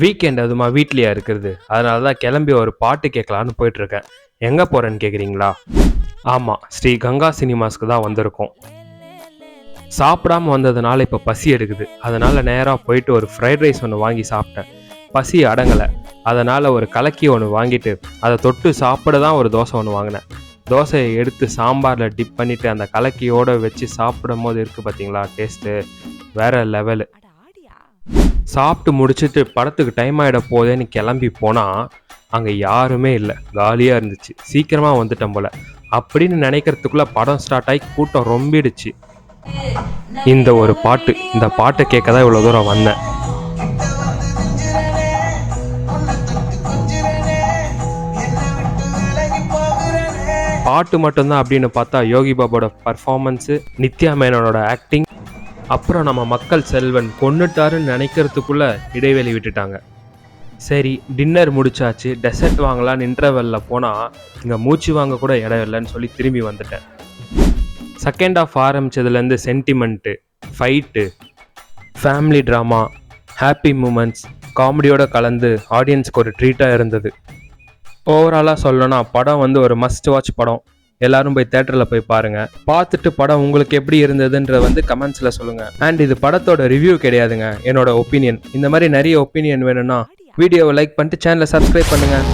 Weekend அதுமா வீட்லயா இருக்கிறது, அதனால தான் கிளம்பி ஒரு பாட்டு கேட்கலான்னு போயிட்டுருக்கேன். எங்கே போகிறேன்னு கேட்குறீங்களா? ஆமாம், ஸ்ரீ கங்கா சினிமாஸ்க்கு தான் வந்திருக்கோம். சாப்பிடாம வந்ததுனால இப்போ பசி எடுக்குது. அதனால் நேராக போயிட்டு ஒரு ஃப்ரைட் ரைஸ் ஒன்று வாங்கி சாப்பிட்டேன். பசி அடங்கலை. அதனால் ஒரு கலக்கி ஒன்று வாங்கிட்டு அதை தொட்டு சாப்பிட தான் ஒரு தோசை ஒன்று வாங்கினேன். தோசையை எடுத்து சாம்பாரில் டிப் பண்ணிவிட்டு அந்த கலக்கியோடு வச்சு சாப்பிடும் போது இருக்குது பார்த்தீங்களா, டேஸ்ட்டு வேறு லெவலு. சாப்பிட்டு முடிச்சுட்டு படத்துக்கு டைம் ஆகிட போதேன்னு கிளம்பி போனால் அங்கே யாருமே இல்லை, காலியாக இருந்துச்சு. சீக்கிரமாக வந்துட்டேன் போல் அப்படின்னு நினைக்கிறதுக்குள்ளே படம் ஸ்டார்ட் ஆகி கூட்டம் ரொம்பிடுச்சு. இந்த பாட்டை கேட்க தான் இவ்வளோ தூரம் வந்தேன். பாட்டு மட்டும்தான் அப்படின்னு பார்த்தா யோகி பாபோட பர்ஃபார்மன்ஸு, நித்யா மேனனோட ஆக்டிங், அப்புறம் நம்ம மக்கள் செல்வன் கொன்னுட்டாருன்னு நினைக்கிறதுக்குள்ளே இடைவெளி விட்டுட்டாங்க. சரி, டின்னர் முடிச்சாச்சு, டெசர்ட் வாங்கலான்னு இன்டர்வெல்லில் போனால் இங்கே மூச்சு வாங்க கூட இடம் இல்லைன்னு சொல்லி திரும்பி வந்துட்டேன். செகண்ட் ஆஃப் ஆரம்பித்ததுலேருந்து sentiment, fight, family drama, happy moments, காமெடியோடு கலந்து ஆடியன்ஸ்க்கு ஒரு ட்ரீட்டாக இருந்தது. ஓவராலாக சொல்லணும்னா படம் ஒரு மஸ்ட் வாட்ச் படம். எல்லாரும் போய் தேட்டரில் போய் பாருங்கள். பார்த்துட்டு படம் உங்களுக்கு எப்படி இருந்ததுன்ற கமெண்ட்ஸில் சொல்லுங்கள். அண்ட் இது படத்தோட ரிவ்யூ கிடையாதுங்க, என்னோட ஒப்பீனியன். இந்த மாதிரி நிறைய ஒப்பீனியன் வேணும்னா வீடியோவை லைக் பண்ணிட்டு சேனலை சப்ஸ்கிரைப் பண்ணுங்கள்.